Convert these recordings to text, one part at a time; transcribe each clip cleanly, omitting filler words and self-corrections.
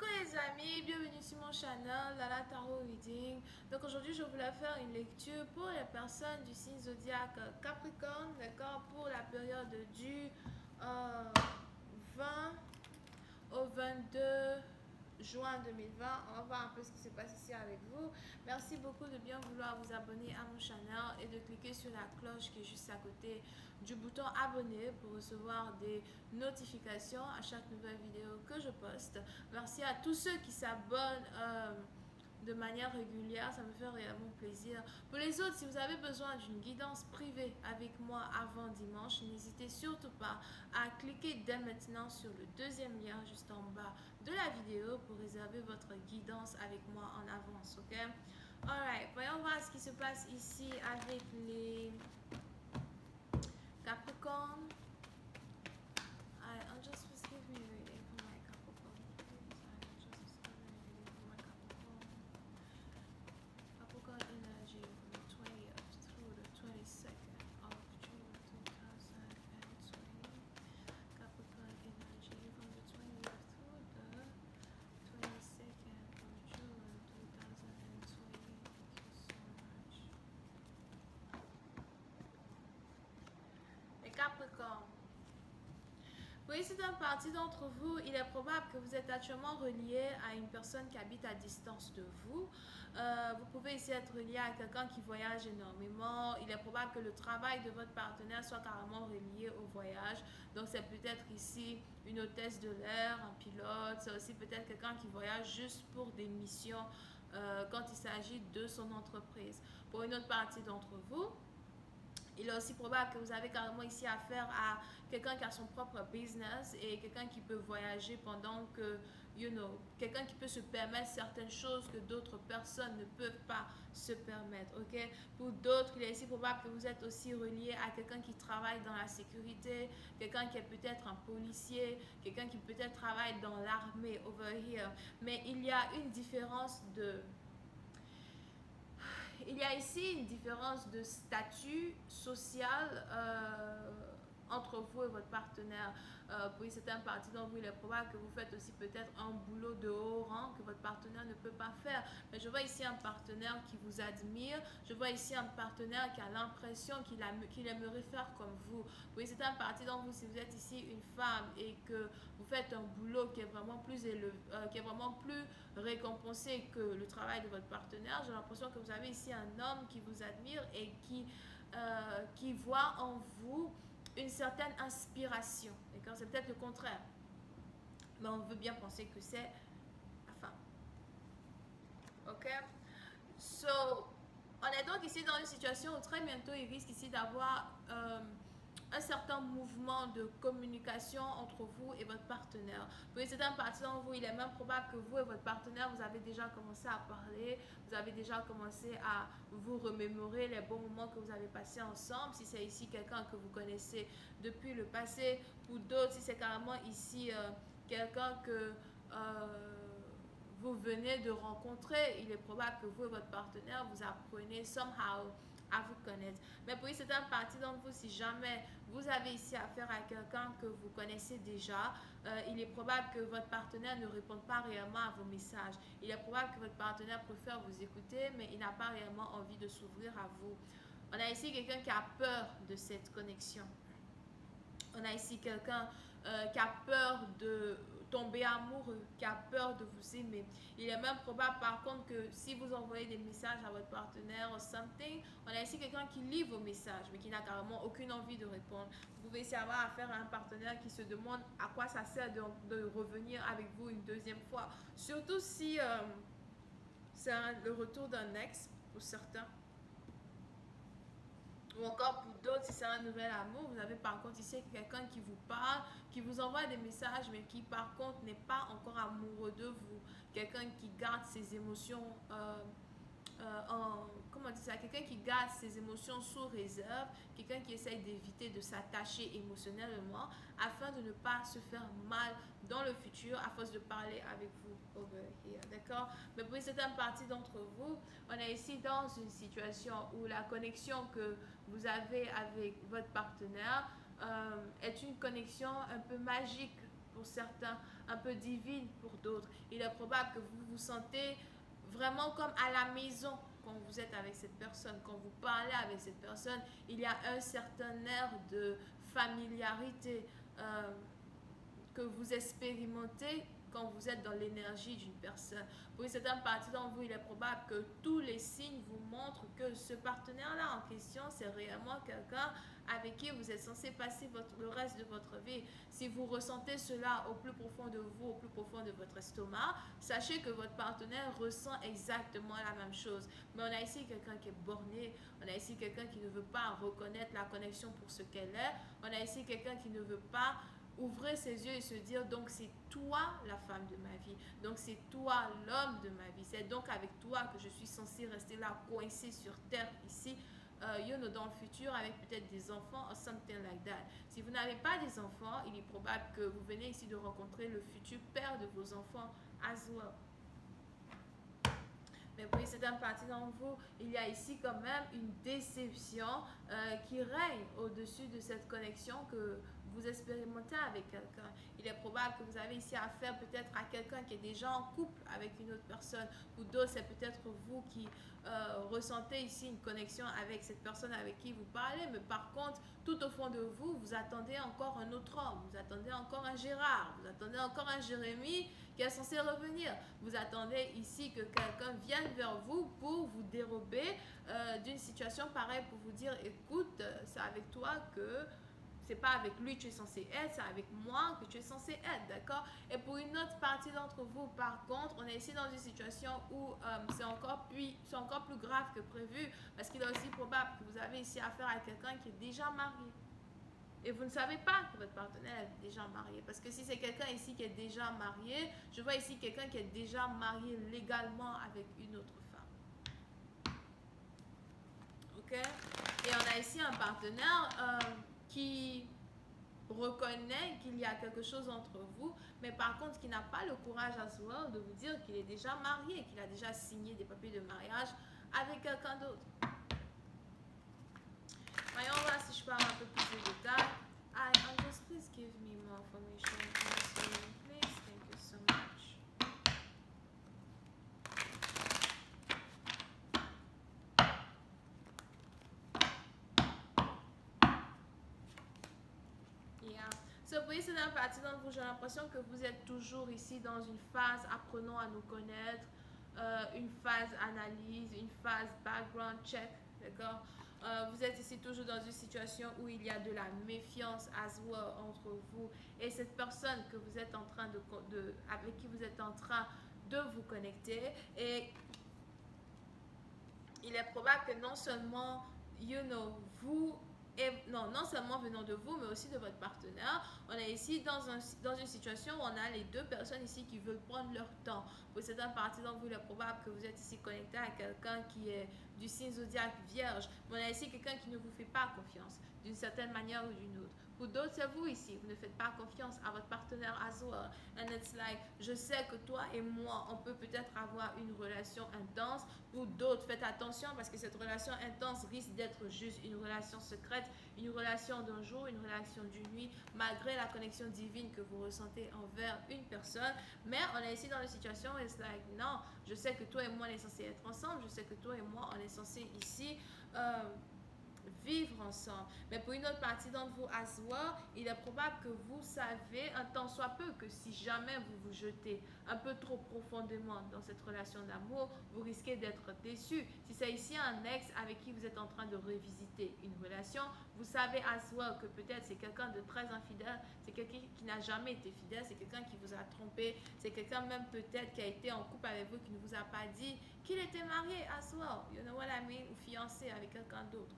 Coucou les amis, bienvenue sur mon channel Lala Tarot Reading. Donc aujourd'hui je voulais faire une lecture pour les personnes du signe zodiaque Capricorne, d'accord, pour la période du 20 au 22 juin 2020. On va voir un peu ce qui se passe ici avec vous. Merci beaucoup de bien vouloir vous abonner à mon channel et de cliquer sur la cloche qui est juste à côté du bouton abonner pour recevoir des notifications à chaque nouvelle vidéo que je poste. Merci à tous ceux qui s'abonnent de manière régulière, ça me fait réellement plaisir. Pour les autres, si vous avez besoin d'une guidance privée avec moi avant dimanche, n'hésitez surtout pas à cliquer dès maintenant sur le deuxième lien juste en bas de la vidéo pour réserver votre guidance avec moi en avance, ok? Alright, voyons voir ce qui se passe ici avec les Capricornes. I'll just give me a reading for my Capricorn, please. I'll just give me a reading for my Capricorn. Capricorn energy from the 20th through the 22nd of June 2020. Capricorn energy from the 20th through the 22nd of June 2020. Thank you so much. Les Capricornes. Oui, c'est une partie d'entre vous. Il est probable que vous êtes actuellement relié à une personne qui habite à distance de vous. Vous pouvez ici être relié à quelqu'un qui voyage énormément. Il est probable que le travail de votre partenaire soit carrément relié au voyage. Donc, c'est peut-être ici une hôtesse de l'air, un pilote. C'est aussi peut-être quelqu'un qui voyage juste pour des missions quand il s'agit de son entreprise. Pour une autre partie d'entre vous, il est aussi probable que vous avez carrément ici affaire à quelqu'un qui a son propre business et quelqu'un qui peut voyager pendant que, quelqu'un qui peut se permettre certaines choses que d'autres personnes ne peuvent pas se permettre, ok? Pour d'autres, il est ici probable que vous êtes aussi relié à quelqu'un qui travaille dans la sécurité, quelqu'un qui est peut-être un policier, quelqu'un qui peut-être travaille dans l'armée, over here. Mais il y a une différence de... Il y a ici une différence de statut social entre vous et votre partenaire. Pour certaines parties d'entre vous, il est probable que vous faites aussi peut-être un boulot de haut rang que votre partenaire ne peut pas faire. Mais je vois ici un partenaire qui vous admire. Je vois ici un partenaire qui a l'impression qu'il aimerait faire comme vous. Pour certaines parties d'entre vous, si vous êtes ici une femme et que vous faites un boulot qui est vraiment plus élevé, qui est vraiment plus récompensé que le travail de votre partenaire, j'ai l'impression que vous avez ici un homme qui vous admire et qui voit en vous une certaine inspiration. D'accord? C'est peut-être le contraire. Mais on veut bien penser que c'est la femme. Ok? So, on est donc ici dans une situation où très bientôt il risque ici d'avoir un certain mouvement de communication entre vous et votre partenaire. Pour certaines parties d'entre vous, il est même probable que vous et votre partenaire, vous avez déjà commencé à parler, vous avez déjà commencé à vous remémorer les bons moments que vous avez passés ensemble. Si c'est ici quelqu'un que vous connaissez depuis le passé, pour d'autres, si c'est carrément ici quelqu'un que... vous venez de rencontrer, il est probable que vous et votre partenaire vous apprenez somehow à vous connaître. Mais pour certaines parties d'entre vous, si jamais vous avez ici affaire à quelqu'un que vous connaissez déjà, il est probable que votre partenaire ne réponde pas réellement à vos messages. Il est probable que votre partenaire préfère vous écouter, mais il n'a pas réellement envie de s'ouvrir à vous. On a ici quelqu'un qui a peur de cette connexion. On a ici quelqu'un qui a peur de tomber amoureux, qui a peur de vous aimer. Il est même probable par contre que si vous envoyez des messages à votre partenaire ou something, on a ici quelqu'un qui lit vos messages mais qui n'a carrément aucune envie de répondre. Vous pouvez ici avoir affaire à un partenaire qui se demande à quoi ça sert de revenir avec vous une deuxième fois. Surtout si c'est le retour d'un ex pour certains. Ou encore pour d'autres, si c'est un nouvel amour, vous avez par contre ici quelqu'un qui vous parle, qui vous envoie des messages, mais qui par contre n'est pas encore amoureux de vous. Quelqu'un qui garde ses émotions comment dire ça, quelqu'un qui garde ses émotions sous réserve, quelqu'un qui essaye d'éviter de s'attacher émotionnellement afin de ne pas se faire mal dans le futur à force de parler avec vous over here, d'accord? Mais pour certaines parties d'entre vous, on est ici dans une situation où la connexion que vous avez avec votre partenaire est une connexion un peu magique. pour certains, un peu divine pour d'autres. Il est probable que vous vous sentez vraiment comme à la maison quand vous êtes avec cette personne, quand vous parlez avec cette personne. Il y a un certain air de familiarité que vous expérimentez quand vous êtes dans l'énergie d'une personne. Pour une certaine partie d'entre vous, il est probable que tous les signes vous montrent que ce partenaire-là en question, c'est réellement quelqu'un avec qui vous êtes censé passer le reste de votre vie. Si vous ressentez cela au plus profond de vous, au plus profond de votre estomac, sachez que votre partenaire ressent exactement la même chose. Mais on a ici quelqu'un qui est borné, on a ici quelqu'un qui ne veut pas reconnaître la connexion pour ce qu'elle est, on a ici quelqu'un qui ne veut pas ouvrir ses yeux et se dire donc c'est toi la femme de ma vie, donc c'est toi l'homme de ma vie, c'est donc avec toi que je suis censée rester là coincée sur terre ici, dans le futur avec peut-être des enfants or something like that. Si vous n'avez pas des enfants, il est probable que vous venez ici de rencontrer le futur père de vos enfants as well. Mais pour certaines parties d'entre vous, il y a ici quand même une déception qui règne au-dessus de cette connexion que vous expérimentez avec quelqu'un. Il est probable que vous avez ici affaire peut-être à quelqu'un qui est déjà en couple avec une autre personne. Ou d'autres, c'est peut-être vous qui ressentez ici une connexion avec cette personne avec qui vous parlez. Mais par contre, tout au fond de vous, vous attendez encore un autre homme. Vous attendez encore un Gérard. Vous attendez encore un Jérémie qui est censé revenir. Vous attendez ici que quelqu'un vienne vers vous pour vous dérober d'une situation pareille, pour vous dire, écoute, c'est avec toi que... C'est pas avec lui que tu es censé être, c'est avec moi que tu es censé être, d'accord? Et pour une autre partie d'entre vous, par contre, on est ici dans une situation où c'est encore plus grave que prévu, parce qu'il est aussi probable que vous avez ici affaire à quelqu'un qui est déjà marié. Et vous ne savez pas que votre partenaire est déjà marié. Parce que si c'est quelqu'un ici qui est déjà marié, je vois ici quelqu'un qui est déjà marié légalement avec une autre femme. Ok? Et on a ici un partenaire qui reconnaît qu'il y a quelque chose entre vous, mais par contre qui n'a pas le courage à soi de vous dire qu'il est déjà marié, qu'il a déjà signé des papiers de mariage avec quelqu'un d'autre. Voyons voir si je parle un peu plus de détails. Just please give me more information. Please, thank you so much. Yeah. So, pour essayer d'en partie d'entre vous, j'ai l'impression que vous êtes toujours ici dans une phase apprenons à nous connaître, une phase analyse, une phase background check, d'accord? Vous êtes ici toujours dans une situation où il y a de la méfiance as well entre vous et cette personne que vous êtes en train avec qui vous êtes en train de vous connecter. Et il est probable que non seulement, non seulement venant de vous, mais aussi de votre partenaire. On est ici dans une situation où on a les deux personnes ici qui veulent prendre leur temps. Pour certaines parties d'entre vous, il est probable que vous êtes ici connecté à quelqu'un qui est du signe zodiaque vierge. Mais on a ici quelqu'un qui ne vous fait pas confiance, d'une certaine manière ou d'une autre. Pour d'autres, c'est vous ici, vous ne faites pas confiance à votre partenaire as well. And it's like, je sais que toi et moi, on peut peut-être avoir une relation intense. Pour d'autres, faites attention parce que cette relation intense risque d'être juste une relation secrète, une relation d'un jour, une relation d'une nuit, malgré la connexion divine que vous ressentez envers une personne. Mais on est ici dans une situation où it's like, non, je sais que toi et moi, on est censé être ensemble, je sais que toi et moi, on est censé ici... vivre ensemble. Mais pour une autre partie d'entre vous, as well, il est probable que vous savez un tant soit peu que si jamais vous vous jetez un peu trop profondément dans cette relation d'amour, vous risquez d'être déçu. Si c'est ici un ex avec qui vous êtes en train de revisiter une relation, vous savez as well que peut-être c'est quelqu'un de très infidèle, c'est quelqu'un qui n'a jamais été fidèle, c'est quelqu'un qui vous a trompé, c'est quelqu'un même peut-être qui a été en couple avec vous, qui ne vous a pas dit qu'il était marié as well, you know what I mean, ou fiancé avec quelqu'un d'autre.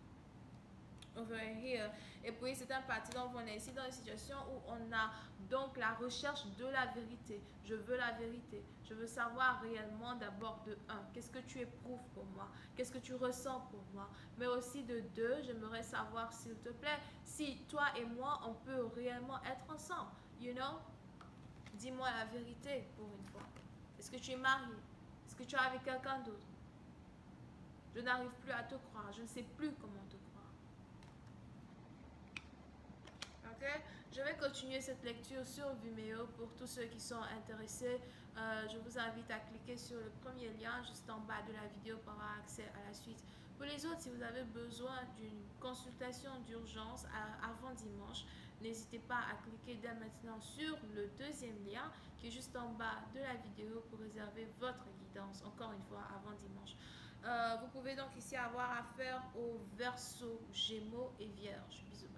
Over here. Et puis c'est un parti donc on est ici dans une situation où on a donc la recherche de la vérité. Je veux la vérité. Je veux savoir réellement d'abord de un, qu'est-ce que tu éprouves pour moi? Qu'est-ce que tu ressens pour moi? Mais aussi de deux, j'aimerais savoir s'il te plaît, si toi et moi on peut réellement être ensemble. You know? Dis-moi la vérité pour une fois. Est-ce que tu es marié? Est-ce que tu es avec quelqu'un d'autre? Je n'arrive plus à te croire. Je ne sais plus comment te croire. Ok, je vais continuer cette lecture sur Vimeo pour tous ceux qui sont intéressés. Je vous invite à cliquer sur le premier lien juste en bas de la vidéo pour avoir accès à la suite. Pour les autres, si vous avez besoin d'une consultation d'urgence avant dimanche, n'hésitez pas à cliquer dès maintenant sur le deuxième lien qui est juste en bas de la vidéo pour réserver votre guidance, encore une fois, avant dimanche. Vous pouvez donc ici avoir affaire aux Verseaux, Gémeaux et Vierges. Bisous.